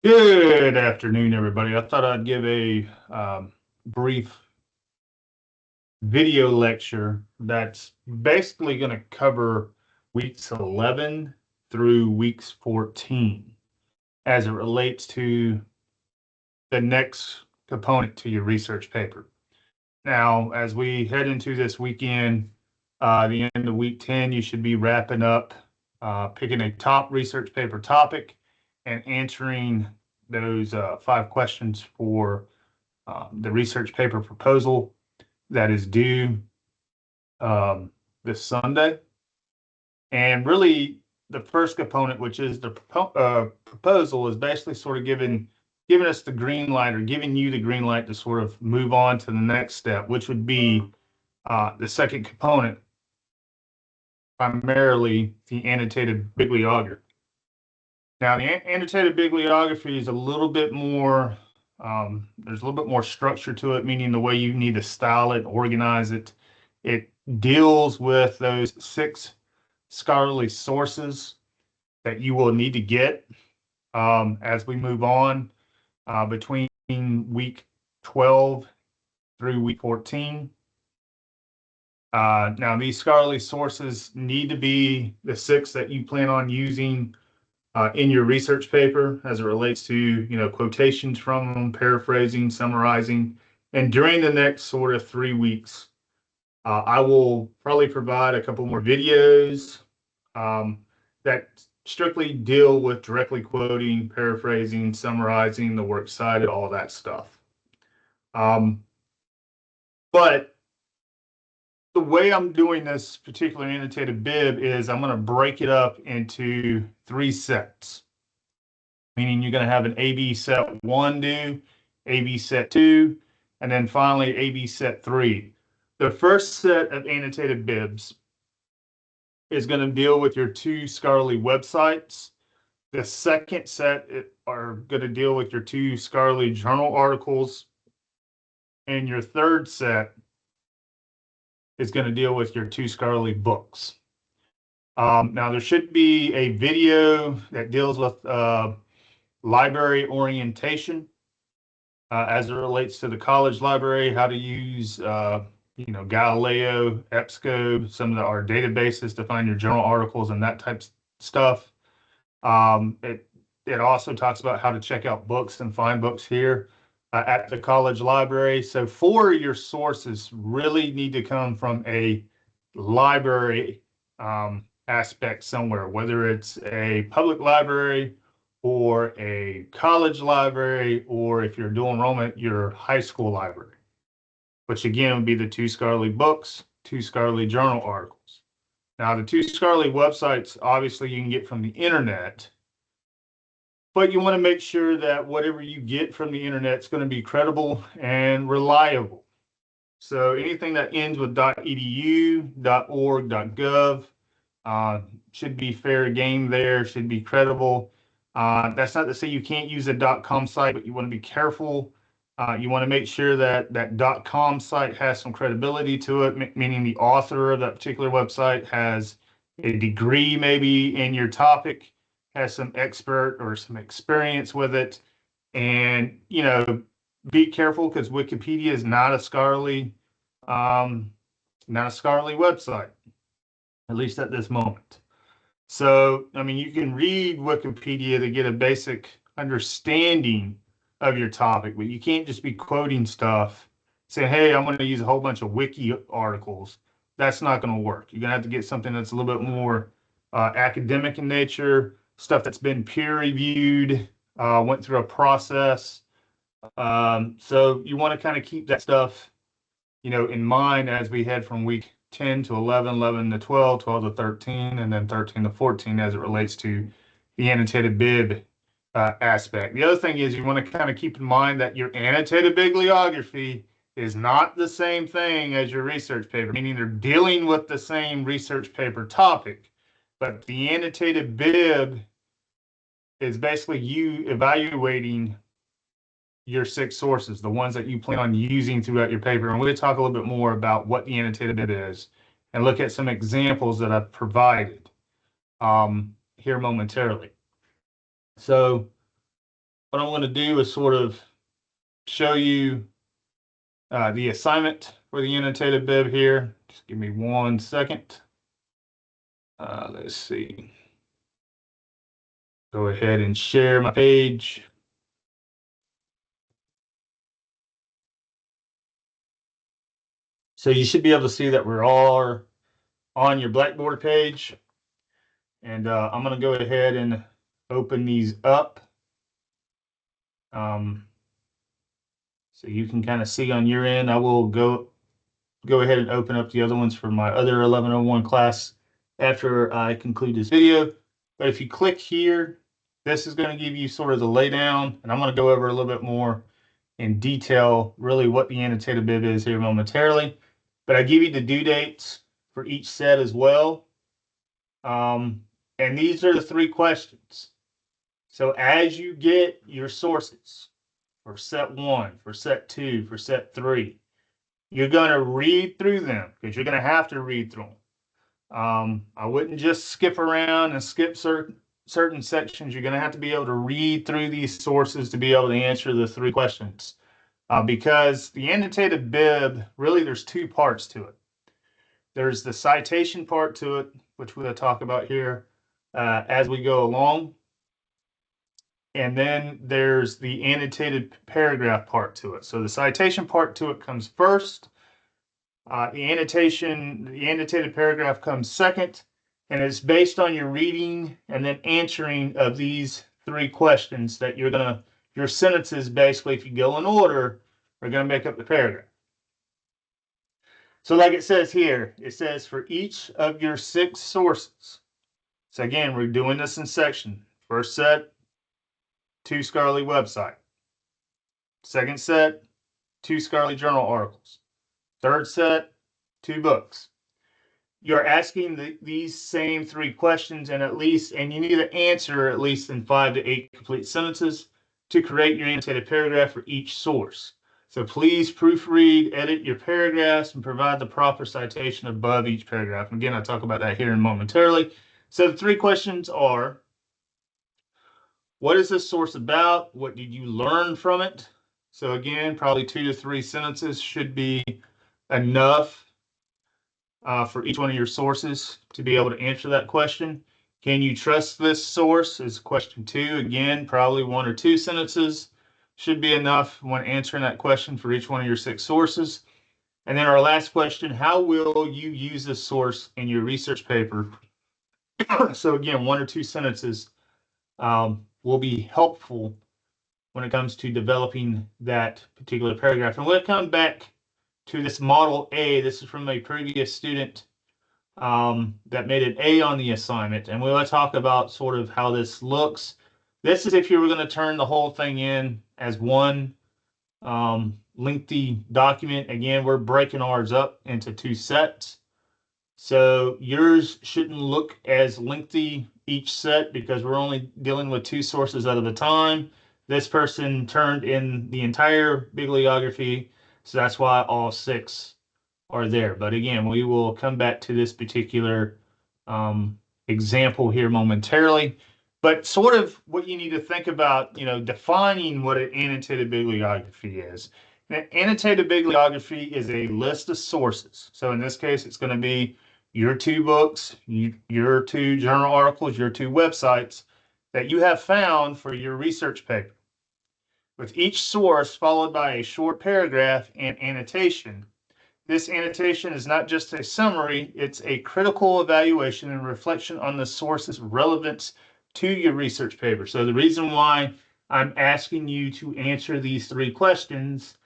Good afternoon, everybody. I thought I'd give a brief video lecture that's basically going to cover weeks 11 through weeks 14 as it relates to the next component to your research paper. Now, as we head into this weekend, the end of week 10, you should be wrapping up, picking a top research paper topic and answering those 5 questions for the research paper proposal that is due um, this Sunday. And really, the first component, which is the proposal, is basically sort of giving us the green light or giving you the green light to sort of move on to the next step, which would be the second component, primarily the annotated bibliography. Now, the annotated bibliography is a little bit more, there's a little bit more structure to it, meaning the way you need to style it, organize it. It deals with those 6 scholarly sources that you will need to get as we move on between week 12 through week 14. Now, these scholarly sources need to be the 6 that you plan on using in your research paper as it relates to, quotations from them, paraphrasing, summarizing. And during the next sort of 3 weeks, I will probably provide a couple more videos that strictly deal with directly quoting, paraphrasing, summarizing the works cited, all that stuff. But the way I'm doing this particular annotated bib is I'm going to break it up into 3 sets, meaning you're going to have an AB set 1 due, AB set 2, and then finally AB set 3. The first set of annotated bibs is going to deal with your 2 scholarly websites. The second set are going to deal with your 2 scholarly journal articles. And your third set is going to deal with your 2 scholarly books. Now, there should be a video that deals with library orientation as it relates to the college library, how to use Galileo, EBSCO, some of our databases to find your journal articles and that type of stuff. It also talks about how to check out books and find books here at the college library. So 4 of your sources really need to come from a library aspect somewhere, whether it's a public library or a college library, or if you're dual enrollment, your high school library, which again would be the 2 scholarly books, 2 scholarly journal articles. Now, the 2 scholarly websites, obviously, you can get from the internet, but you want to make sure that whatever you get from the internet is going to be credible and reliable. So anything that ends with .edu, .org, .gov should be fair game there, should be credible. That's not to say you can't use a .com site, but you want to be careful. You want to make sure that that .com site has some credibility to it, meaning the author of that particular website has a degree maybe in your topic, has some expert or some experience with it. And, be careful because Wikipedia is not a scholarly website, at least at this moment. So, I mean, you can read Wikipedia to get a basic understanding of your topic, but you can't just be quoting stuff, say, hey, I'm going to use a whole bunch of wiki articles. That's not going to work. You're going to have to get something that's a little bit more academic in nature, stuff that's been peer reviewed, went through a process. So you want to kind of keep that stuff, in mind as we head from week 10 to 11, 11 to 12, 12 to 13, and then 13 to 14 as it relates to the annotated bib aspect. The other thing is you want to kind of keep in mind that your annotated bibliography is not the same thing as your research paper, meaning they're dealing with the same research paper topic, but the annotated bib is basically you evaluating your 6 sources, the ones that you plan on using throughout your paper. And we'll talk a little bit more about what the annotated bib is and look at some examples that I've provided here momentarily. So what I'm going to do is sort of show you the assignment for the annotated bib here. Just give me 1 second. Let's see. Go ahead and share my page. So you should be able to see that we're all on your Blackboard page. And I'm going to go ahead and open these up. So you can kind of see on your end. I will go ahead and open up the other ones for my other 1101 class after I conclude this video. But if you click here, this is going to give you sort of the laydown, and I'm going to go over a little bit more in detail really what the annotated bib is here momentarily. But I give you the due dates for each set as well. And these are the 3 questions. So as you get your sources for set 1, for set 2, for set 3, you're going to read through them because you're going to have to read through them. I wouldn't just skip around and skip certain sections. You're going to have to be able to read through these sources to be able to answer the 3 questions. Because the annotated bib, really there's 2 parts to it. There's the citation part to it, which we'll talk about here as we go along. And then there's the annotated paragraph part to it. So the citation part to it comes first. The annotated paragraph comes second, and it's based on your reading and then answering of these 3 questions that your sentences basically, if you go in order, are going to make up the paragraph. So like it says here, it says for each of your 6 sources. So again, we're doing this in section. First set, 2 scholarly website. Second set, 2 scholarly journal articles. Third set, 2 books. You're asking these same 3 questions and you need to answer at least in 5 to 8 complete sentences to create your annotated paragraph for each source. So please proofread, edit your paragraphs, and provide the proper citation above each paragraph. And again, I'll talk about that here momentarily. So the 3 questions are, what is this source about? What did you learn from it? So again, probably 2 to 3 sentences should be enough for each one of your sources to be able to answer that question. Can you trust this source is question 2. Again, probably 1 or 2 sentences should be enough when answering that question for each one of your 6 sources. And then our last question, how will you use this source in your research paper? So again, 1 or 2 sentences will be helpful when it comes to developing that particular paragraph. And we'll come back to this model A. This is from a previous student that made an A on the assignment. And we'll talk about sort of how this looks. This is if you were going to turn the whole thing in as one lengthy document. Again, we're breaking ours up into 2 sets. So yours shouldn't look as lengthy each set because we're only dealing with 2 sources at a time. This person turned in the entire bibliography, so that's why all 6 are there. But again, we will come back to this particular example here momentarily. But sort of what you need to think about, defining what an annotated bibliography is. An annotated bibliography is a list of sources. So in this case, it's going to be your 2 books, your 2 journal articles, your 2 websites that you have found for your research paper, with each source followed by a short paragraph and annotation. This annotation is not just a summary, it's a critical evaluation and reflection on the source's relevance to your research paper. So the reason why I'm asking you to answer these 3 questions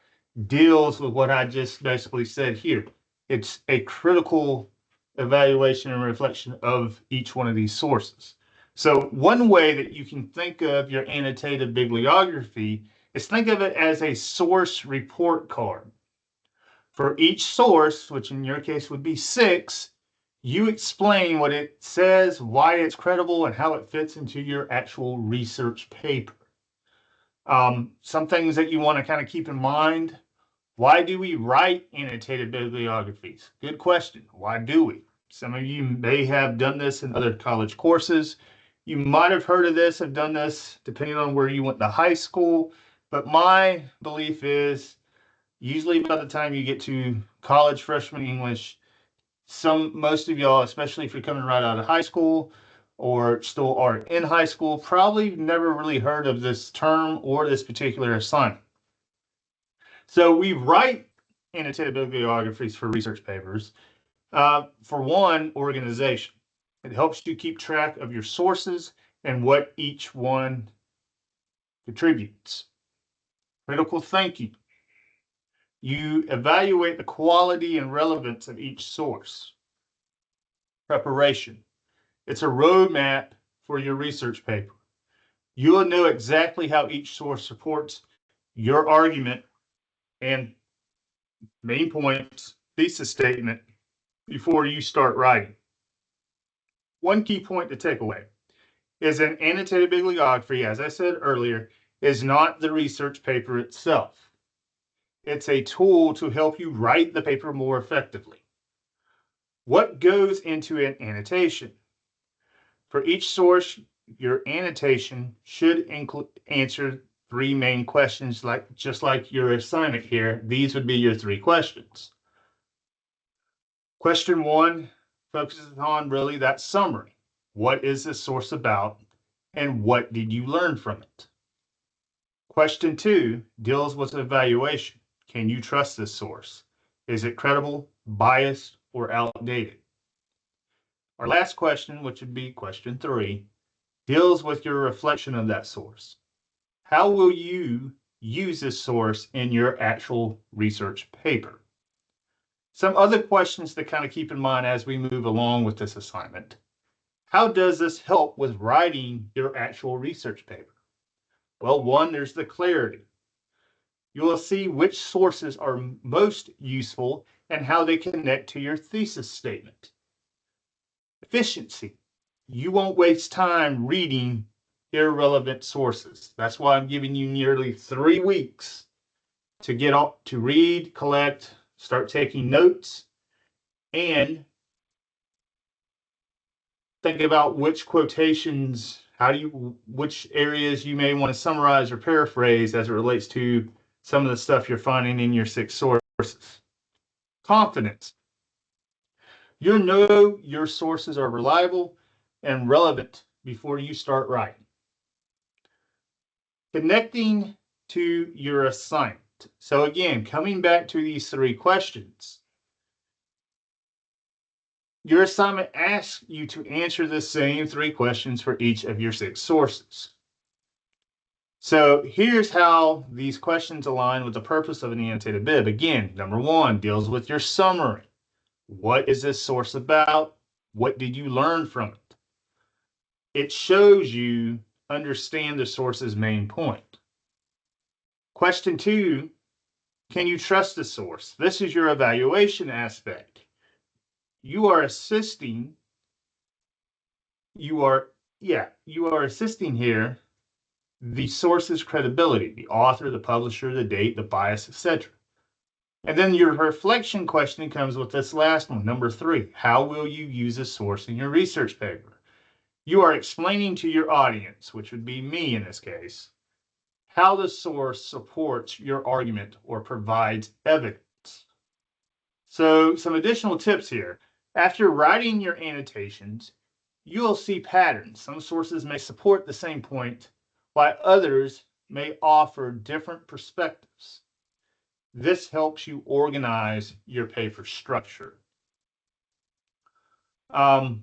deals with what I just basically said here. It's a critical evaluation and reflection of each one of these sources. So one way that you can think of your annotated bibliography is think of it as a source report card. For each source, which in your case would be 6, you explain what it says, why it's credible, and how it fits into your actual research paper. Some things that you want to kind of keep in mind. Why do we write annotated bibliographies? Good question. Why do we? Some of you may have done this in other college courses. You might have heard of this, have done this, depending on where you went to high school. But my belief is usually by the time you get to college freshman English, most of y'all, especially if you're coming right out of high school or still are in high school, probably never really heard of this term or this particular assignment. So we write annotated bibliographies for research papers. For one, organization. It helps you keep track of your sources and what each one contributes. Critical thinking. You evaluate the quality and relevance of each source. Preparation. It's a roadmap for your research paper. You'll know exactly how each source supports your argument and main points, thesis statement before you start writing. One key point to take away is an annotated bibliography, as I said earlier, is not the research paper itself. It's a tool to help you write the paper more effectively. What goes into an annotation? For each source, your annotation should answer three main questions, just like your assignment here. These would be your three questions. Question one focuses on really that summary. What is this source about, and what did you learn from it? Question two deals with evaluation. Can you trust this source? Is it credible, biased, or outdated? Our last question, which would be question three, deals with your reflection of that source. How will you use this source in your actual research paper? Some other questions to kind of keep in mind as we move along with this assignment. How does this help with writing your actual research paper? Well, one, there's the clarity. You will see which sources are most useful and how they connect to your thesis statement. Efficiency. You won't waste time reading irrelevant sources. That's why I'm giving you nearly 3 weeks to get up to read, collect, start taking notes, and think about which quotations, which areas you may want to summarize or paraphrase as it relates to some of the stuff you're finding in your 6 sources. Confidence. You'll know your sources are reliable and relevant before you start writing. Connecting to your assignment. So again, coming back to these 3 questions, your assignment asks you to answer the same 3 questions for each of your 6 sources. So here's how these questions align with the purpose of an annotated bib. Again, number 1 deals with your summary. What is this source about? What did you learn from it? It shows you understand the source's main point. Question 2, can you trust the source? This is your evaluation aspect. You are assisting here the source's credibility, the author, the publisher, the date, the bias, etc. And then your reflection question comes with this last one, number 3. How will you use a source in your research paper? You are explaining to your audience, which would be me in this case, how the source supports your argument or provides evidence. So some additional tips here. After writing your annotations, you'll see patterns. Some sources may support the same point, while others may offer different perspectives. This helps you organize your paper structure. So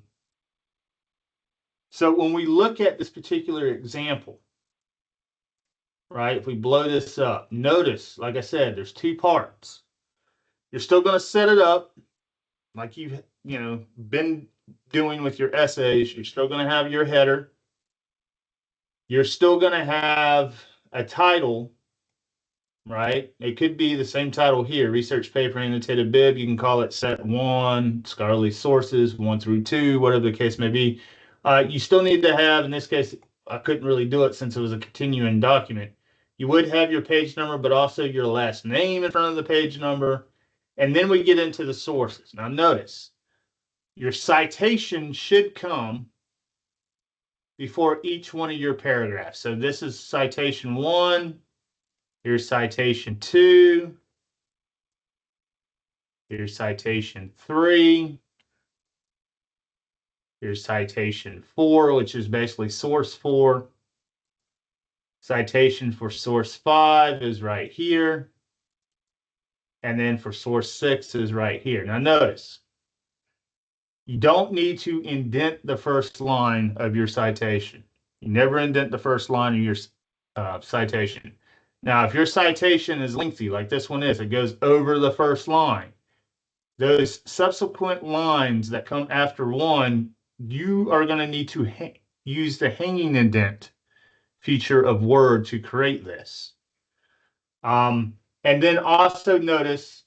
when we look at this particular example, right, if we blow this up, notice, like I said, there's 2 parts. You're still going to set it up like you've been doing with your essays. You're still going to have your header. You're still going to have a title, right? It could be the same title here, research paper annotated bib. You can call it set 1, scholarly sources 1 through 2, whatever the case may be. You still need to have, in this case, I couldn't really do it since it was a continuing document. You would have your page number, but also your last name in front of the page number. And then we get into the sources. Now notice, your citation should come before each one of your paragraphs. So this is citation 1. Here's citation 2. Here's citation 3. Here's citation 4, which is basically source 4. Citation for source 5 is right here. And then for source 6 is right here. Now notice, you don't need to indent the first line of your citation. You never indent the first line of your citation. Now, if your citation is lengthy, like this one is, it goes over the first line. Those subsequent lines that come after one, you are going to need to use the hanging indent feature of Word to create this. And then also notice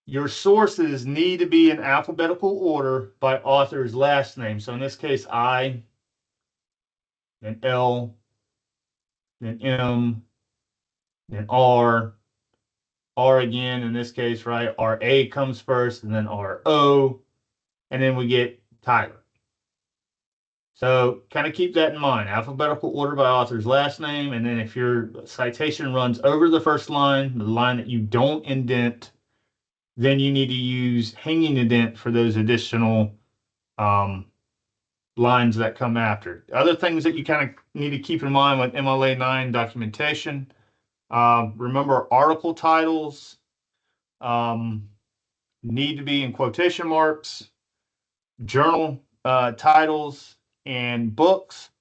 your sources need to be in alphabetical order by author's last name. So in this case, I, then L, then M, then R, R again in this case, right? RA comes first, and then RO, and then we get Tyler. So kind of keep that in mind. Alphabetical order by author's last name, and then if your citation runs over the first line, the line that you don't indent, then you need to use hanging indent for those additional lines that come after. Other things that you kind of need to keep in mind with MLA 9 documentation. Remember, article titles need to be in quotation marks. Journal titles and books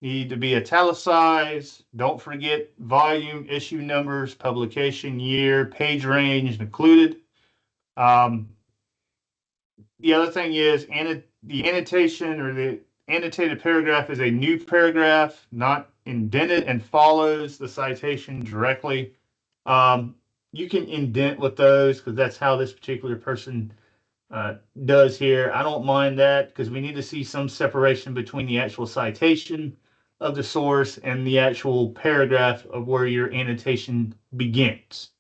need to be italicized. Don't forget volume, issue numbers, publication year, page range included. The other thing is the annotation or the annotated paragraph is a new paragraph, not indented and follows the citation directly. You can indent with those because that's how this particular person does here. I don't mind that because we need to see some separation between the actual citation of the source and the actual paragraph of where your annotation begins.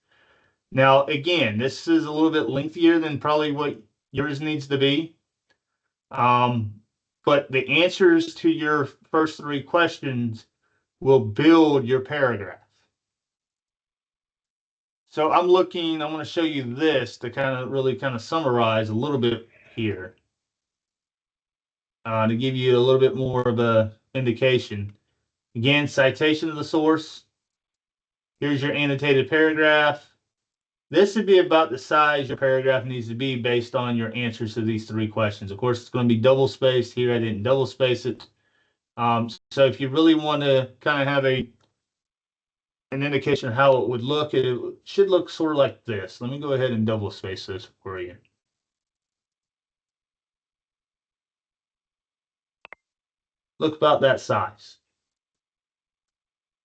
Now, again, this is a little bit lengthier than probably what yours needs to be. But the answers to your first 3 questions will build your paragraph. So I'm going to show you this to really summarize a little bit here. To give you a little bit more of an indication. Again, citation of the source. Here's your annotated paragraph. This would be about the size your paragraph needs to be based on your answers to these 3 questions. Of course, it's going to be double spaced. Here I didn't double space it. So if you really want to kind of have an indication of how it would look, it should look sort of like this. Let me go ahead and double space this for you. Look about that size.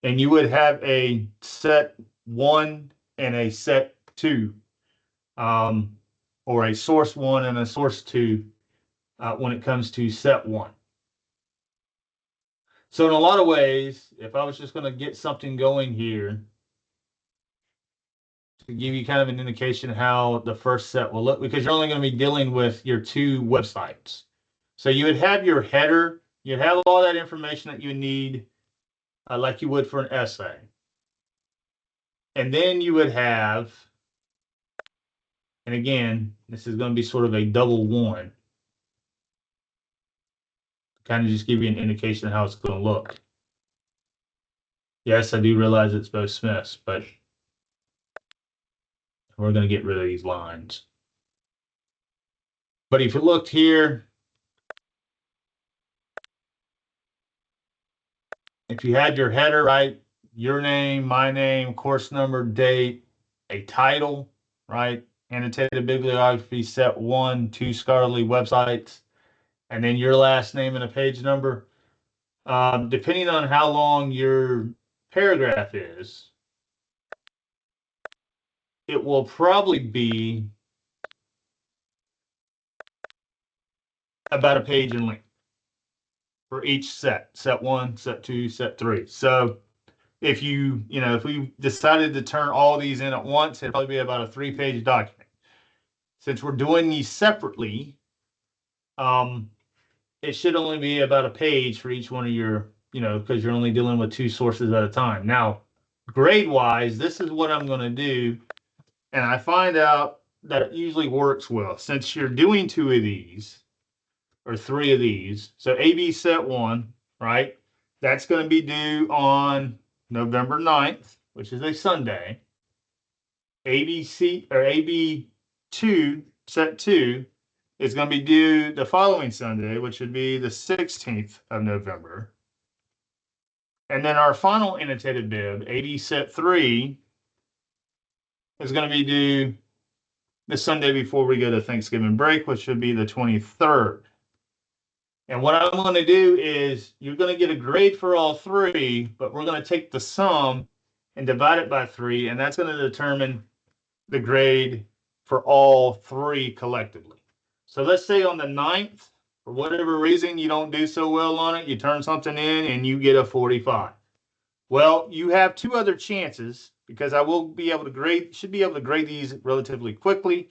And you would have a set 1 and a set 2, or a source 1 and a source 2 when it comes to set 1. So in a lot of ways, if I was just going to get something going here to give you kind of an indication of how the first set will look, because you're only going to be dealing with your 2 websites. So you would have your header, you'd have all that information that you need, like you would for an essay. And then you would have, and again, this is going to be sort of a double 1. Kind of just give you an indication of how it's going to look. Yes, I do realize it's both Smiths, but we're going to get rid of these lines. But if you looked here, if you had your header, right, your name, my name, course number, date, a title, right, annotated bibliography, set 1, 2 scholarly websites, and then your last name and a page number, depending on how long your paragraph is, it will probably be about a page in length for each set 1, set 2, set 3. So if if we decided to turn all these in at once, it'd probably be about a 3-page document. Since we're doing these separately, it should only be about a page for each one of your, because you're only dealing with two sources at a time. Now, grade-wise, this is what I'm going to do, and I find out that it usually works well. Since you're doing two of these, or three of these, so AB set 1, right? That's going to be due on November 9th, which is a Sunday. ABC or AB2 set 2 is going to be due the following Sunday, which would be the 16th of November. And then our final annotated bib, AB set 3, is going to be due the Sunday before we go to Thanksgiving break, which should be the 23rd. And what I'm going to do is you're going to get a grade for all three, but we're going to take the sum and divide it by 3, and that's going to determine the grade for all three collectively. So let's say on the 9th, for whatever reason, you don't do so well on it, you turn something in and you get a 45. Well, you have two other chances, because I will be able to grade, should be able to grade these relatively quickly,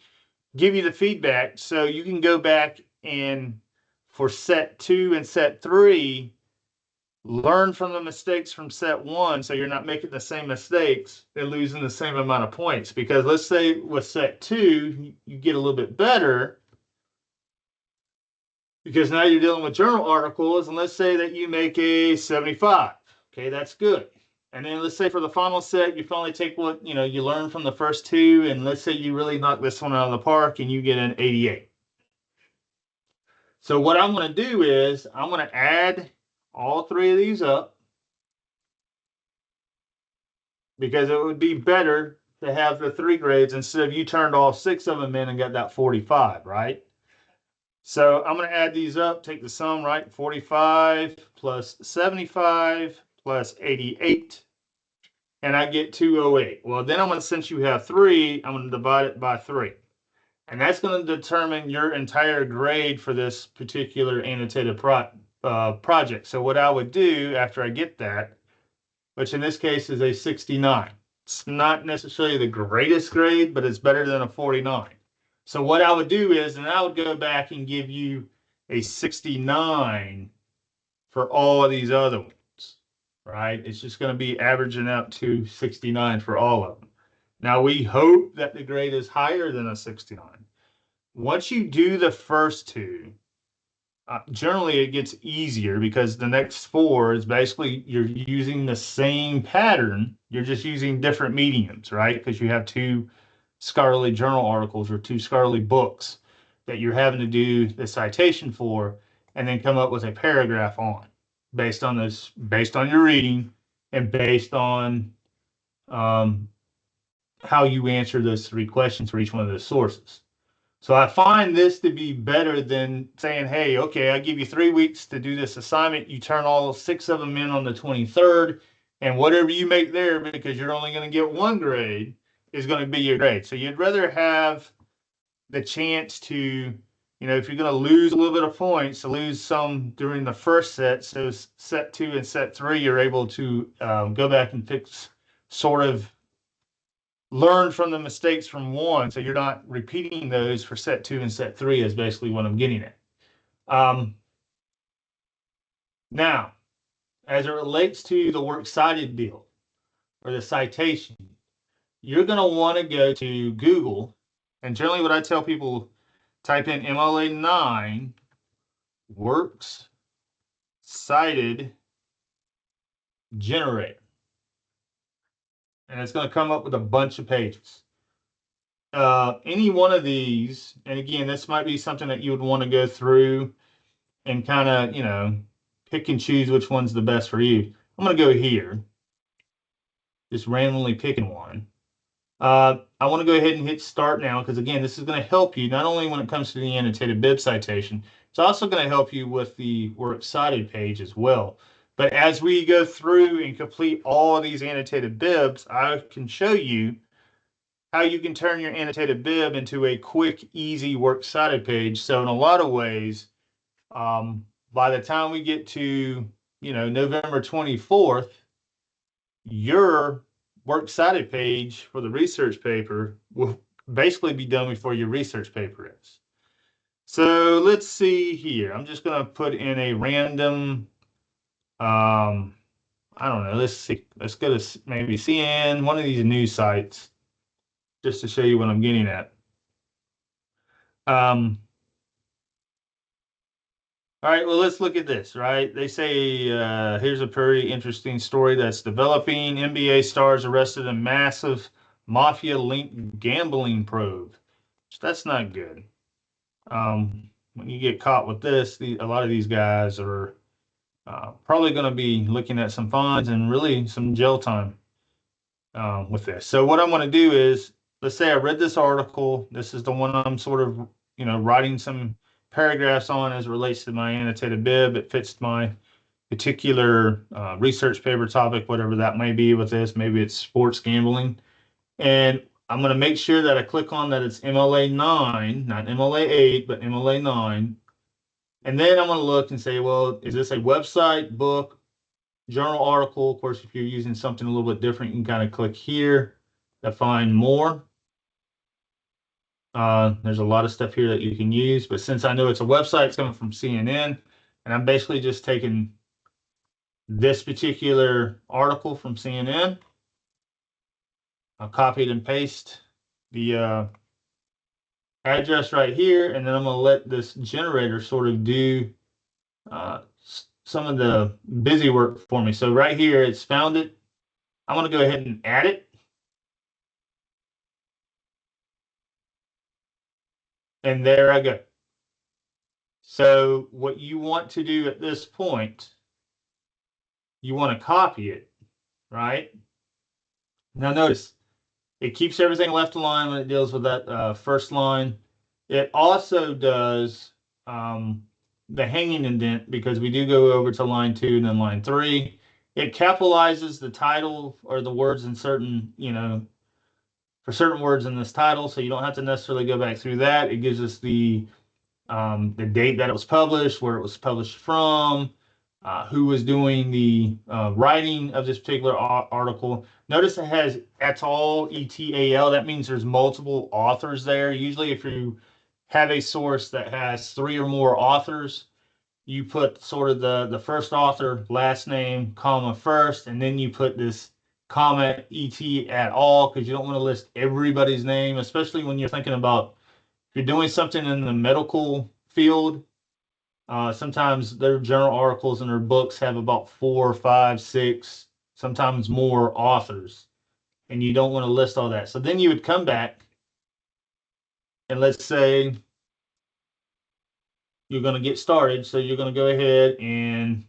give you the feedback so you can go back and for set 2 and set 3, learn from the mistakes from set 1 so you're not making the same mistakes and losing the same amount of points. Because let's say with set 2, you get a little bit better because now you're dealing with journal articles, and let's say that you make a 75. Okay, that's good. And then let's say for the final set, you finally take what you learn from the first two, and let's say you really knock this one out of the park and you get an 88. So what I'm going to do is I'm going to add all three of these up, because it would be better to have the 3 grades instead of you turned all 6 of them in and got that 45, right? So I'm going to add these up, take the sum, right? 45 plus 75 plus 88, and I get 208. Well, then I'm going to, since you have 3, I'm going to divide it by 3. And that's going to determine your entire grade for this particular annotated project. So what I would do after I get that, which in this case is a 69. It's not necessarily the greatest grade, but it's better than a 49. So what I would do is, and I would go back and give you a 69 for all of these other ones, right? It's just going to be averaging out to 69 for all of them. Now, we hope that the grade is higher than a 69. Once you do the first two, generally it gets easier, because the next 4 is basically you're using the same pattern. You're just using different mediums, right? Because you have 2 scholarly journal articles or 2 scholarly books that you're having to do the citation for, and then come up with a paragraph on, based on your reading and based on how you answer those 3 questions for each one of those sources. So I find this to be better than saying, hey, okay, I give you 3 weeks to do this assignment. You turn all 6 of them in on the 23rd, and whatever you make there, because you're only going to get 1 grade, is going to be your grade. So you'd rather have the chance to, if you're going to lose a little bit of points, to lose some during the first set. So set 2 and set 3, you're able to go back and fix, sort of learn from the mistakes from 1, so you're not repeating those for set 2 and set 3, is basically what I'm getting at. Now, as it relates to the Works Cited deal, or the citation, you're going to want to go to Google, and generally what I tell people, type in MLA 9 Works Cited Generator, and it's going to come up with a bunch of pages. Any one of these, and again, this might be something that you would want to go through and kind of, pick and choose which one's the best for you. I'm going to go here, just randomly picking one. I want to go ahead and hit start now, because again, this is going to help you not only when it comes to the annotated bib citation, it's also going to help you with the Works Cited page as well. But as we go through and complete all of these annotated bibs, I can show you how you can turn your annotated bib into a quick, easy Works Cited page. So in a lot of ways, by the time we get to, November 24th, your Works Cited page for the research paper will basically be done before your research paper is. So let's see here. I'm just going to put in a random, I don't know. Let's see. Let's go to maybe CNN, one of these news sites, just to show you what I'm getting at. All right, well, let's look at this, right? They say here's a pretty interesting story that's developing. NBA stars arrested in massive mafia-linked gambling probe. That's not good. When you get caught with this, a lot of these guys are probably going to be looking at some fines and really some jail time with this. So what I'm going to do is, let's say I read this article. This is the one I'm sort of, writing some paragraphs on as it relates to my annotated bib. It fits my particular research paper topic, whatever that may be with this. Maybe it's sports gambling. And I'm going to make sure that I click on that it's MLA 9, not MLA 8, but MLA 9. And then I'm going to look and say, well, is this a website, book, journal article? Of course, if you're using something a little bit different, you can kind of click here to find more. There's a lot of stuff here that you can use, but since I know it's a website, it's coming from CNN, and I'm basically just taking this particular article from CNN. I'll copy it and paste the address right here, and then I'm going to let this generator sort of do some of the busy work for me. So right here, it's found it. I'm going to go ahead and add it. And there I go. So what you want to do at this point, you want to copy it, right? Now notice, it keeps everything left aligned when it deals with that first line. It also does the hanging indent because we do go over to line 2 and then line 3. It capitalizes the title or the words in certain, for certain words in this title, so you don't have to necessarily go back through that. It gives us the date that it was published, where it was published from, who was doing the writing of this particular article. Notice it has et al, ETAL. That means there's multiple authors there. Usually if you have a source that has 3 or more authors, you put sort of the first author, last name, comma, first, and then you put this comma, et at all, because you don't want to list everybody's name, especially when you're thinking about if you're doing something in the medical field. Sometimes their journal articles and their books have about 4, 5, 6, sometimes more authors, and you don't want to list all that. So then you would come back and let's say you're going to get started. So you're going to go ahead and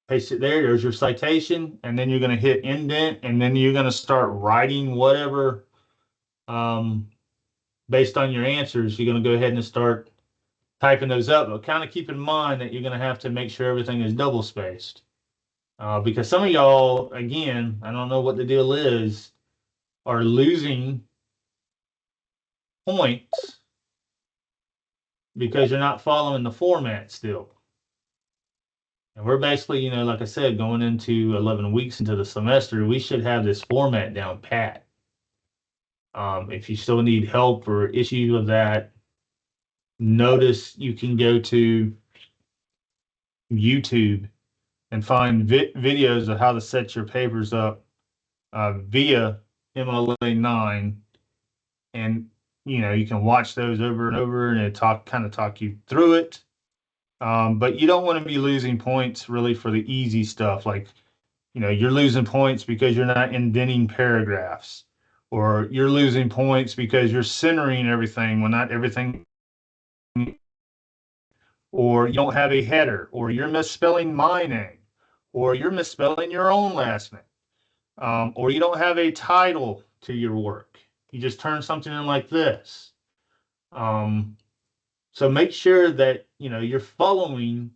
paste it there. There's your citation, and then you're going to hit indent, and then you're going to start writing whatever based on your answers. You're going to go ahead and start typing those up, but kind of keep in mind that you're going to have to make sure everything is double spaced. Because some of y'all, again, I don't know what the deal is, are losing points because you're not following the format still. And we're basically, like I said, going into 11 weeks into the semester, we should have this format down pat. If you still need help or issues with that, notice you can go to YouTube and find videos of how to set your papers up via MLA 9, and you can watch those over and over, and it kind of talk you through it. But you don't want to be losing points really for the easy stuff, like you're losing points because you're not indenting paragraphs, or you're losing points because you're centering everything when not everything, or you don't have a header, or you're misspelling my name, or you're misspelling your own last name. Or you don't have a title to your work. You just turn something in like this. So make sure that you're following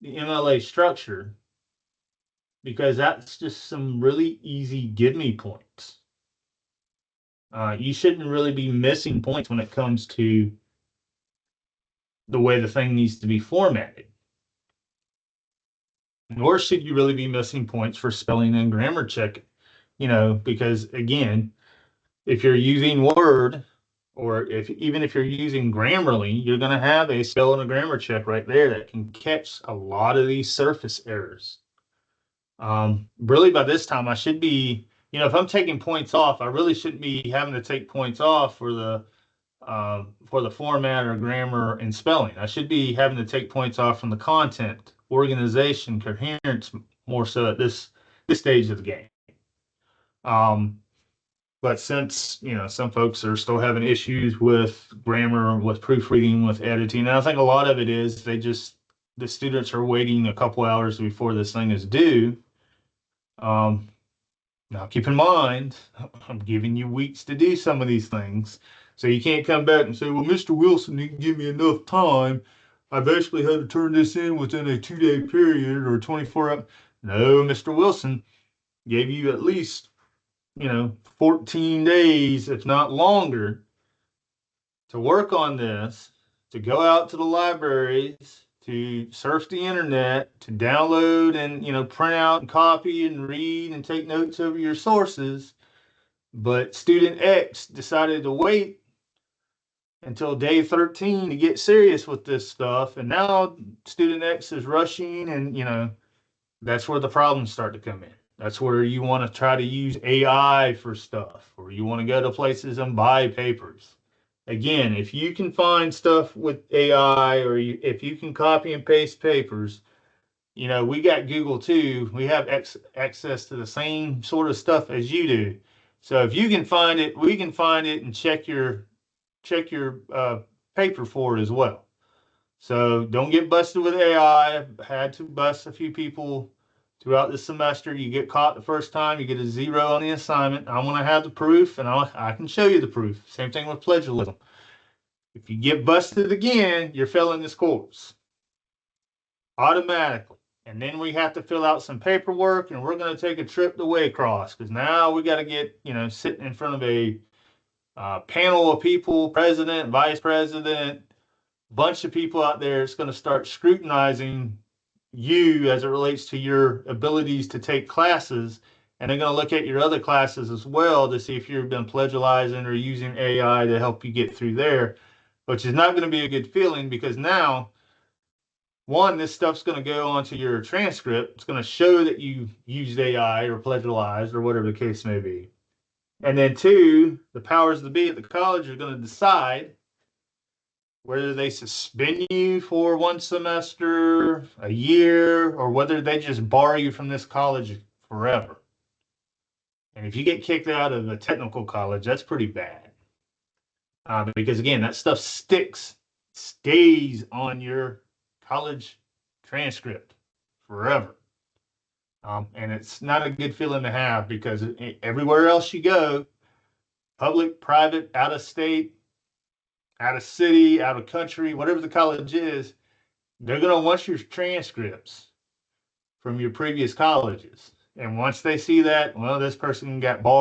the MLA structure, because that's just some really easy give me points. You shouldn't really be missing points when it comes to the way the thing needs to be formatted. Nor should you really be missing points for spelling and grammar check, because again, if you're using Word, or even if you're using Grammarly, you're going to have a spell and a grammar check right there that can catch a lot of these surface errors. Really, by this time, I should be, if I'm taking points off, I really shouldn't be having to take points off for the format or grammar and spelling. I should be having to take points off from the content, organization, coherence, more so at this stage of the game. But since some folks are still having issues with grammar, with proofreading, with editing, and I think a lot of it is the students are waiting a couple hours before this thing is due. Now, keep in mind, I'm giving you weeks to do some of these things. So you can't come back and say, well, Mr. Wilson didn't give me enough time. I basically had to turn this in within a 2-day period or 24 hours. No, Mr. Wilson gave you at least, 14 days, if not longer, to work on this, to go out to the libraries, to surf the internet, to download and print out and copy and read and take notes over your sources. But student X decided to wait until day 13 to get serious with this stuff, and now student X is rushing, and that's where the problems start to come in. That's where you want to try to use AI for stuff, or you want to go to places and buy papers. Again, if you can find stuff with AI, or if you can copy and paste papers, we got Google too. We have access to the same sort of stuff as you do. So if you can find it, we can find it and check your paper for it as well. So don't get busted with AI. I've had to bust a few people throughout the semester. You get caught the first time, you get a 0 on the assignment. I'm going to have the proof, and I can show you the proof. Same thing with plagiarism. If you get busted again, you're failing this course automatically. And then we have to fill out some paperwork, and we're going to take a trip to Waycross because now we got to get, sitting in front of a panel of people, president, vice president, bunch of people out there. It's going to start scrutinizing you as it relates to your abilities to take classes. And they're going to look at your other classes as well to see if you've been plagiarizing or using AI to help you get through there, which is not going to be a good feeling because now, one, this stuff's going to go onto your transcript. It's going to show that you used AI or plagiarized or whatever the case may be. And then two, the powers that be at the college are going to decide whether they suspend you for one semester, a year, or whether they just bar you from this college forever. And if you get kicked out of a technical college, that's pretty bad. Because again, that stuff stays on your college transcript forever. And it's not a good feeling to have because everywhere else you go, public, private, out of state, out of city, out of country, whatever the college is, they're going to want your transcripts from your previous colleges. And once they see that, well, this person got barred